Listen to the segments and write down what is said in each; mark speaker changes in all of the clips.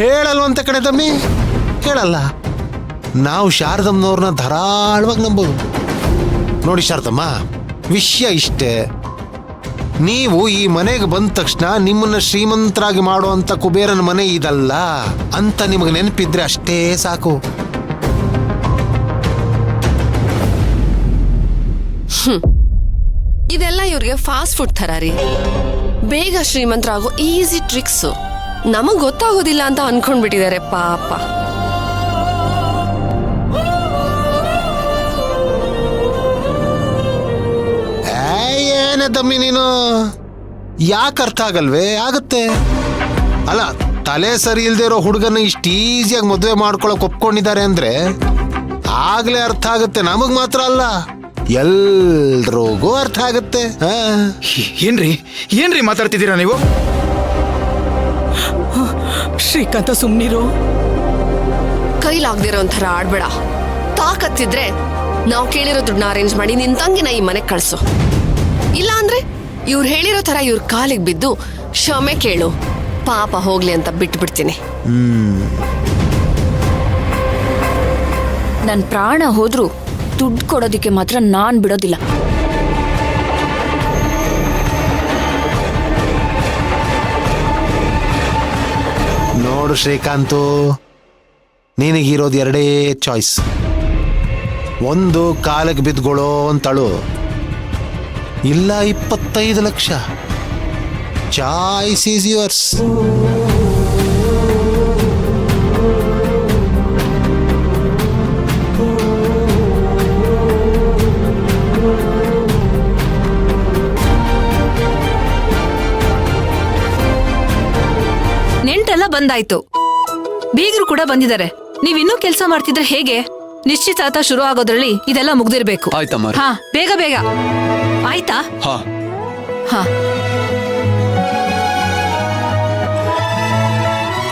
Speaker 1: ಹೇಳಲ್ವಂತ ಕಣೆ ತಮ್ಮಿ, ಹೇಳಲ್ಲ. ನಾವು ಶಾರದಮ್ಮನವ್ರನ್ನ ಧಾರಾಳವಾಗಿ ನಂಬೋದು. ನೋಡಿ ಶಾರದಮ್ಮ, ವಿಷಯ ಇಷ್ಟೇ. ನೀವು ಈ ಮನೆಗೆ ಬಂದ ತಕ್ಷಣ ನಿಮ್ಮನ್ನ ಶ್ರೀಮಂತರಾಗಿ ಮಾಡುವಂತ ಕುಬೇರನ ಮನೆ ಇದಲ್ಲ ಅಂತ ನಿಮಗೆ ನೆನಪಿದ್ರೆ ಅಷ್ಟೇ ಸಾಕು.
Speaker 2: ಇದೆಲ್ಲ ಇವ್ರಿಗೆ ಫಾಸ್ಟ್ ಫುಡ್ ಥರ ರೀ. ಬೇಗ ಶ್ರೀಮಂತರಾಗೋ ಈಸಿ ಟ್ರಿಕ್ಸ್ ನಮಗ್ ಗೊತ್ತಾಗೋದಿಲ್ಲ ಅಂತ ಅನ್ಕೊಂಡ್ಬಿಟ್ಟಿದ್ದಾರೆ ಪಾಪ.
Speaker 1: ಏನೇ ತಮ್ಮಿ ನೀನು, ಯಾಕೆ ಅರ್ಥ ಆಗಲ್ವೇ? ಆಗತ್ತೆ ಅಲ್ಲ, ತಲೆ ಸರಿ ಇಲ್ದೇ ಇರೋ ಹುಡುಗನ ಇಷ್ಟು ಈಸಿಯಾಗಿ ಮದುವೆ ಮಾಡ್ಕೊಳಕ್ ಒಪ್ಕೊಂಡಿದ್ದಾರೆ ಅಂದ್ರೆ ಆಗ್ಲೇ ಅರ್ಥ ಆಗುತ್ತೆ. ನಮಗ್ ಮಾತ್ರ ಅಲ್ಲ, ಎಲ್ರಿಗೂ ಅರ್ಥ ಆಗುತ್ತೆ.
Speaker 3: ಏನ್ರಿ ಮಾತಾಡ್ತಿದ್ದೀರಾ ನೀವು?
Speaker 4: ಶ್ರೀಕಾಂತ ಸುಮ್ನಿರು.
Speaker 2: ಕೈಲಾಗ್ದಿರೋ ಒಂಥರ ಆಡ್ಬೇಡ. ತಾಕತ್ತಿದ್ರೆ ನಾವು ಕೇಳಿರೋ ದುಡ್ಡನ್ನ ಅರೇಂಜ್ ಮಾಡಿ ನಿನ್ ತಂಗಿನ ಈ ಮನೆಗ್ ಕಳ್ಸು. ಇಲ್ಲ ಅಂದ್ರೆ ಇವ್ರು ಹೇಳಿರೋ ತರ ಇವ್ರ ಕಾಲಿಗೆ ಬಿದ್ದು ಕ್ಷಮೆ ಕೇಳು, ಪಾಪ ಹೋಗ್ಲಿ ಅಂತ ಬಿಟ್ಬಿಡ್ತೀನಿ.
Speaker 5: ನನ್ ಪ್ರಾಣ ಹೋದ್ರು ದುಡ್ಡು ಕೊಡೋದಿಕ್ಕೆ ಮಾತ್ರ ನಾನ್ ಬಿಡೋದಿಲ್ಲ.
Speaker 1: ನೋಡು ಶ್ರೀಕಾಂತು, ನಿನಗಿರೋದು ಎರಡೇ ಚಾಯ್ಸ್. ಒಂದು ಕಾಲಿಗೆ ಬಿದ್ದುಕೊಳ್ಳೋ ಅಂತಳು, ಇಲ್ಲ 25 ಲಕ್ಷ. Choice is yours.
Speaker 6: ನೆಂಟೆಲ್ಲ ಬಂದಾಯ್ತು, ಬೀಗರು ಕೂಡ ಬಂದಿದ್ದಾರೆ. ನೀವಿನ್ನೂ ಕೆಲಸ ಮಾಡ್ತಿದ್ರೆ ಹೇಗೆ? ನಿಶ್ಚಿತಾರ್ಥ ಶುರು ಆಗೋದ್ರಲ್ಲಿ ಇದೆಲ್ಲ ಮುಗ್ದಿರ್ಬೇಕು.
Speaker 7: ಆಯ್ತಮ್ಮ.
Speaker 6: ಹಾ, ಬೇಗ ಬೇಗ ಆಯ್ತಾ?
Speaker 7: ಹಾ
Speaker 6: ಹಾ.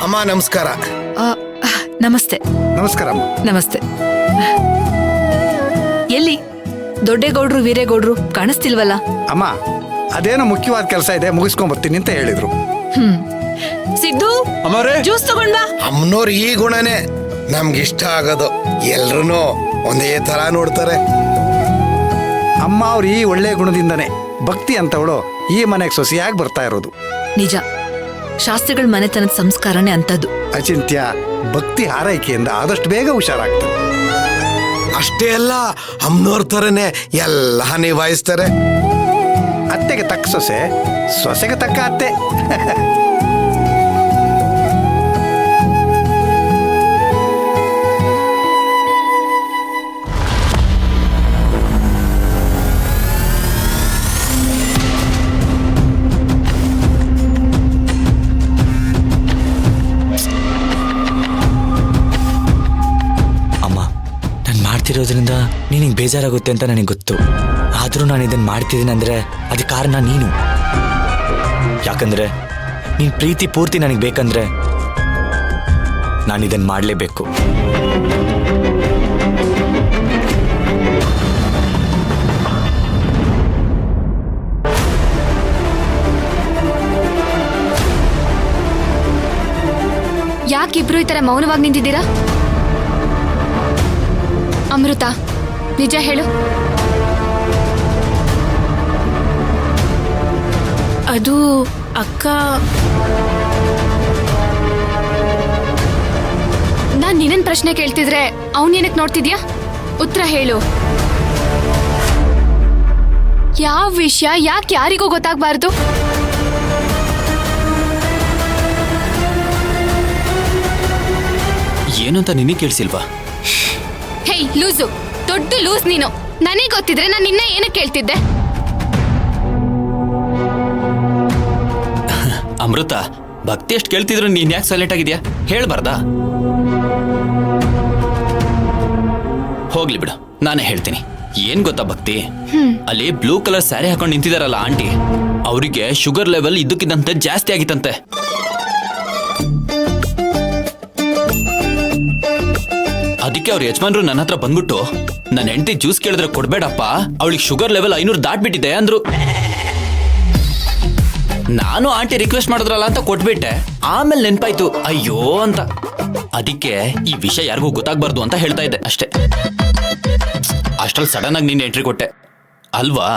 Speaker 3: ಅಮ್ಮ ನಮಸ್ಕಾರ.
Speaker 6: ನಮಸ್ತೆ.
Speaker 3: ನಮಸ್ಕಾರ ಅಮ್ಮ.
Speaker 6: ನಮಸ್ತೆ. ಎಲ್ಲಿ ದೊಡ್ಡೇಗೌಡ್ರು ವೀರೇಗೌಡ್ರು ಕಾಣಿಸ್ತಿಲ್ವಲ್ಲ?
Speaker 3: ಅಮ್ಮ ಅದೇನೋ ಮುಖ್ಯವಾದ ಕೆಲಸ ಇದೆ, ಮುಗಿಸ್ಕೊಂಡ್ ಬರ್ತೀನಿ ಅಂತ ಹೇಳಿದ್ರು.
Speaker 6: ಸಿದ್ದು, ಜ್ಯೂಸ್ ತಗೊಂಡ್ ಬಾ.
Speaker 8: ಅಮ್ಮನವ್ರು ಈ ಗುಣನೇ ನಮ್ಗಿಷ್ಟ ಆಗೋದು. ಎಲ್ರು ಒಂದೇ ತರ ನೋಡ್ತಾರೆ.
Speaker 3: ಅಮ್ಮ ಅವ್ರು ಈ ಒಳ್ಳೆ ಗುಣದಿಂದನೇ ಭಕ್ತಿ ಅಂತವಳು ಈ ಮನೆಗೆ ಸೊಸೆಯಾಗಿ ಬರ್ತಾ ಇರೋದು.
Speaker 6: ನಿಜ, ಶಾಸ್ತ್ರಿಗಳ ಮನೆತನದ ಸಂಸ್ಕಾರನೇ ಅಂತದ್ದು.
Speaker 3: ಅಚಿಂತ್ಯ ಭಕ್ತಿ ಹಾರೈಕೆಯಿಂದ ಆದಷ್ಟು ಬೇಗ ಹುಷಾರಾಗ್ತದೆ.
Speaker 8: ಅಷ್ಟೇ ಅಲ್ಲ, ಅಮ್ಮನವ್ರ ತರನೇ ಎಲ್ಲ ನಿಭಾಯಿಸ್ತಾರೆ.
Speaker 3: ಅತ್ತೆಗೆ ತಕ್ಕ ಸೊಸೆ, ಸೊಸೆಗೆ ತಕ್ಕ ಅತ್ತೆ.
Speaker 7: ಮಾಡ್ತಿರೋದ್ರಿಂದ ನಿನಗೆ ಬೇಜಾರಾಗುತ್ತೆ ಅಂತ ನನಗೆ ಗೊತ್ತು. ಆದರೂ ನಾನು ಇದನ್ನು ಮಾಡ್ತಿದ್ದೀನಿ ಅಂದರೆ ಅದಕ್ಕೆ ಕಾರಣ ನೀನು. ಯಾಕಂದರೆ ನೀನು ಪ್ರೀತಿ ಪೂರ್ತಿ ನನಗೆ ಬೇಕಂದ್ರೆ ನಾನು ಇದನ್ನು ಮಾಡಲೇಬೇಕು.
Speaker 5: ಯಾಕಿಬ್ರು ಈ ತರ ಮೌನವಾಗಿ ನಿಂತಿದ್ದೀರಾ? ಅಮೃತ, ನಿಜ ಹೇಳು.
Speaker 6: ಅದು ಅಕ್ಕ,
Speaker 5: ನಾನ್ ನಿನ್ನನ್ ಪ್ರಶ್ನೆ ಕೇಳ್ತಿದ್ರೆ ಅವನ್ ಏನಕ್ ನೋಡ್ತಿದ್ಯಾ? ಉತ್ತರ ಹೇಳು. ಯಾವ ವಿಷಯ ಯಾಕೆ ಯಾರಿಗೂ ಗೊತ್ತಾಗ್ಬಾರ್ದು?
Speaker 7: ಏನು ಅಂತ ನಿನಗೆ ಕೇಳಿಸಿಲ್ವಾ?
Speaker 5: ಹೇ ಲೂಸು, ದೊಡ್ಡ ಲೂಸ್ ನೀನು. ನನಗೆ ಗೊತ್ತಿದ್ರೆ ನಾನು ನಿನ್ನ ಏನಕ್ಕೆ ಕೇಳ್ತಿದ್ದೆ?
Speaker 7: ಅಮೃತ, ಭಕ್ತಿ ಎಷ್ಟು ಕೇಳ್ತಿದ್ರು ನೀನ್ ಯಾಕೆ ಸೈಲೆಂಟ್ ಆಗಿದ್ಯಾ? ಹೇಳ್ಬಾರ್ದಾ? ಹೋಗ್ಲಿ ಬಿಡು, ನಾನೇ ಹೇಳ್ತೀನಿ. ಏನ್ ಗೊತ್ತಾ ಭಕ್ತಿ, ಅಲ್ಲಿ ಬ್ಲೂ ಕಲರ್ ಸ್ಯಾರಿ ಹಾಕೊಂಡು ನಿಂತಿದಾರಲ್ಲ ಆಂಟಿ, ಅವರಿಗೆ ಶುಗರ್ ಲೆವೆಲ್ ಇದ್ದಕ್ಕಿದ್ದಂತೆ ಜಾಸ್ತಿ ಆಗಿತ್ತಂತೆ. ಅದಕ್ಕೆ ಅವ್ರ ಯಜಮಾನ್ರು ನನ್ನ ಹತ್ರ ಬಂದ್ಬಿಟ್ಟು, ನನ್ನ ಹೆಂಡತಿ ಜ್ಯೂಸ್ ಕೇಳಿದ್ರೆ ಕೊಡ್ಬೇಡಪ್ಪ, ಅವಳಿಗೆ ಶುಗರ್ ಲೆವೆಲ್ 500 ದಾಟ್ಬಿಟ್ಟಿದೆ ಅಂದ್ರು.
Speaker 9: ನಾನು ಆಂಟಿ ರಿಕ್ವೆಸ್ಟ್ ಮಾಡಿದ್ರಲ್ಲ ಅಂತ ಕೊಟ್ಬಿಟ್ಟೆ. ಆಮೇಲೆ ನೆನ್ಪಾಯ್ತು ಅಯ್ಯೋ ಅಂತ. ಅದಕ್ಕೆ ಈ ವಿಷಯ ಯಾರಿಗೂ ಗೊತ್ತಾಗ್ಬಾರ್ದು ಅಂತ ಹೇಳ್ತಾ ಇದ್ದೆ ಅಷ್ಟೇ. ಅಷ್ಟ್ರಲ್ಲಿ ಸಡನ್ ಆಗಿ ನೀನ್ ಎಂಟ್ರಿ ಕೊಟ್ಟೆ ಅಲ್ವಾ?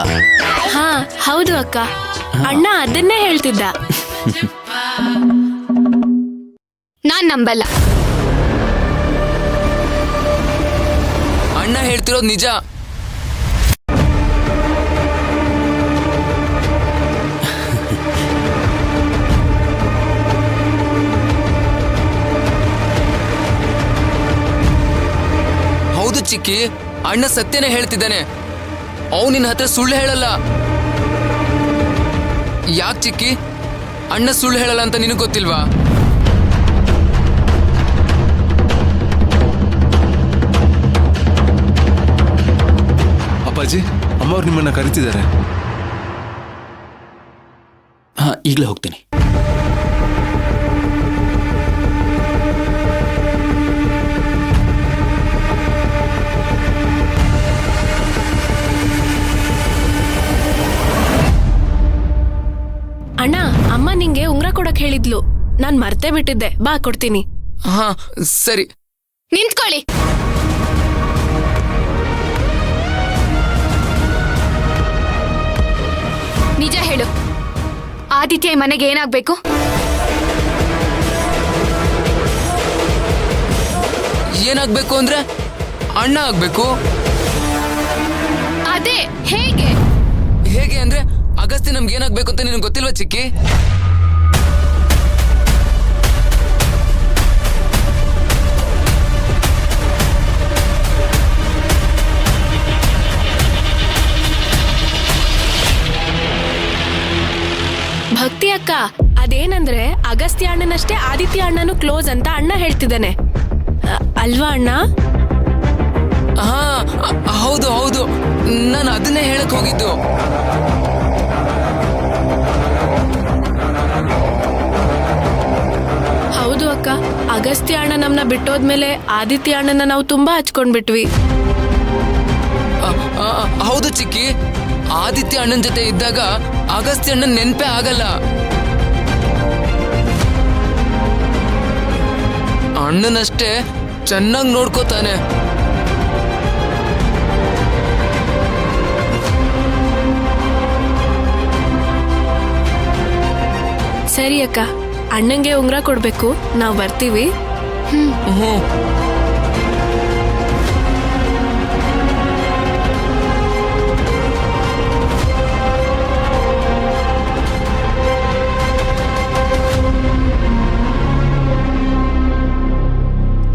Speaker 10: ಹಾ ಹೌದು ಅಕ್ಕ, ಅಣ್ಣ ಅದನ್ನೇ ಹೇಳ್ತಿದ್ದ.
Speaker 5: ನಾನ್ ನಂಬಲ್ಲ.
Speaker 11: ಅಣ್ಣ ಹೇಳ್ತಿರೋದು ನಿಜ. ಹೌದು ಚಿಕ್ಕಿ, ಅಣ್ಣ ಸತ್ಯನೇ ಹೇಳ್ತಿದ್ದಾನೆ. ಅವ್ ನಿನ್ನ ಹತ್ರ ಸುಳ್ಳು ಹೇಳಲ್ಲ. ಯಾಕೆ ಚಿಕ್ಕಿ, ಅಣ್ಣ ಸುಳ್ಳು ಹೇಳಲ್ಲ ಅಂತ ನಿನಗೆ ಗೊತ್ತಿಲ್ವಾ?
Speaker 12: ಅಪ್ಪಾಜಿ, ಅಮ್ಮವ್ರು ನಿಮ್ಮನ್ನ ಕರಿತಿದ್ದಾರೆ.
Speaker 9: ಹಾ, ಈಗಲೇ ಹೋಗ್ತೀನಿ.
Speaker 10: ಅಣ್ಣ, ಅಮ್ಮ ನಿಂಗೆ ಉಂಗ್ರ ಕೊಡಕ್ ಹೇಳಿದ್ಲು, ನಾನ್ ಮರ್ತೇ ಬಿಟ್ಟಿದ್ದೆ. ಬಾ ಕೊಡ್ತೀನಿ.
Speaker 11: ಹಾ ಸರಿ.
Speaker 5: ನಿಂತ್ಕೊಳ್ಳಿ. ನಿಜ ಹೇಳು, ಆದಿತ್ಯ ಈ ಮನೆಗೆ ಏನಾಗ್ಬೇಕು?
Speaker 11: ಏನಾಗ್ಬೇಕು ಅಂದ್ರೆ ಅಣ್ಣ ಆಗ್ಬೇಕು.
Speaker 5: ಅದೇ ಹೇಗೆ?
Speaker 11: ಹೇಗೆ ಅಂದ್ರೆ ಅಗಸ್ತ್ಯ ನಮ್ಗೆ ಏನಾಗ್ಬೇಕು ಅಂತ ನಿನಗೆ ಗೊತ್ತಿಲ್ವಾ ಚಿಕ್ಕಿ?
Speaker 10: ಭಕ್ತಿ ಅಕ್ಕ, ಅದೇನಂದ್ರೆ ಅಗಸ್ತ್ಯ ಅಣ್ಣನಷ್ಟೇ ಆದಿತ್ಯ ಅಣ್ಣನು ಕ್ಲೋಸ್ ಅಂತ ಅಣ್ಣ ಹೇಳ್ತಿದ್ದಾನೆ. ಅಲ್ವಾ ಅಣ್ಣ?
Speaker 11: ಹಾ ಹೌದು ಹೌದು, ನಾನು ಅದನ್ನೇ ಹೇಳಕ್ ಹೋಗಿದ್ದು.
Speaker 10: ಹೌದು ಅಕ್ಕ, ಅಗಸ್ತ್ಯ ಅಣ್ಣ ನಮ್ನ ಬಿಟ್ಟೋದ್ಮೇಲೆ ಆದಿತ್ಯ ಅಣ್ಣನ ನಾವು ತುಂಬಾ ಹಚ್ಕೊಂಡ್ಬಿಟ್ವಿ.
Speaker 11: ಹೌದು ಚಿಕ್ಕಿ, ಆದಿತ್ಯ ಅಣ್ಣನ ಜೊತೆ ಇದ್ದಾಗ ಅಗಸ್ತ್ಯ ಅಣ್ಣನ್ ನೆನ್ಪೇ ಆಗಲ್ಲ. ಅಣ್ಣನಷ್ಟೇ ಚೆನ್ನಾಗಿ ನೋಡ್ಕೋತಾನೆ.
Speaker 10: ಸರಿ ಅಕ್ಕ, ಅಣ್ಣಂಗೆ ಉಂಗ್ರ ಕೊಡ್ಬೇಕು, ನಾವ್ ಬರ್ತೀವಿ.
Speaker 11: ಹ್ಮ್.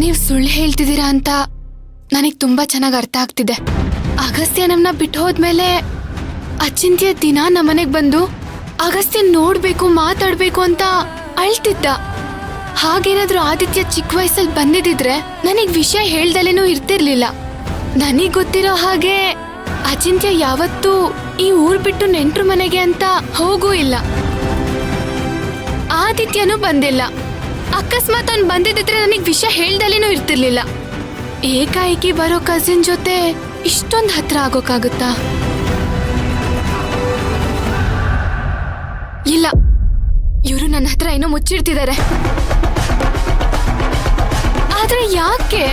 Speaker 5: ನೀವ್ ಸುಳ್ಳು ಹೇಳ್ತಿದ್ದೀರಾ ಅಂತ ನನಗ್ ತುಂಬಾ ಚೆನ್ನಾಗಿ ಅರ್ಥ ಆಗ್ತಿದೆ. ಅಗಸ್ತ್ಯ ನಮ್ನ ಬಿಟ್ಟು ಹೋದ್ಮೇಲೆ ಅಚಿಂತ್ಯ ದಿನ ನಮ್ಮನೆಗ್ ಬಂದು ಅಗಸ್ತ್ಯ ನೋಡ್ಬೇಕು, ಮಾತಾಡ್ಬೇಕು ಅಂತ ಅಳ್ತಿದ್ದ. ಹಾಗೇನಾದ್ರೂ ಆದಿತ್ಯ ಚಿಕ್ಕ ವಯಸ್ಸಲ್ಲಿ ಬಂದಿದ್ರೆ ನನಗ್ ವಿಷಯ ಹೇಳ್ದಲೇನೂ ಇರ್ತಿರ್ಲಿಲ್ಲ. ನನಗ್ ಗೊತ್ತಿರೋ ಹಾಗೆ ಅಚಿಂತ್ಯ ಯಾವತ್ತೂ ಈ ಊರ್ ಬಿಟ್ಟು ನೆಂಟ್ರು ಮನೆಗೆ ಅಂತ ಹೋಗೂ ಇಲ್ಲ. ಆದಿತ್ಯನೂ ಬಂದಿಲ್ಲ. ಅಕಸ್ಮಾತ್ ಅವ್ನು ಬಂದಿದ್ರೆ ನನಗ್ ವಿಷಯ ಹೇಳ್ದಲೇನೂ ಇರ್ತಿರ್ಲಿಲ್ಲ. ಏಕಾಏಕಿ ಬರೋ ಕಸಿನ್ ಜೊತೆ ಇಷ್ಟೊಂದು ಹತ್ರ ಆಗೋಕ್ಕಾಗುತ್ತಾ? ಇಲ್ಲ, ಇವರು ನನ್ನ ಹತ್ರ ಏನೋ ಮುಚ್ಚಿಡ್ತಿದ್ದಾರೆ. ಆದ್ರೆ ಯಾಕೆ?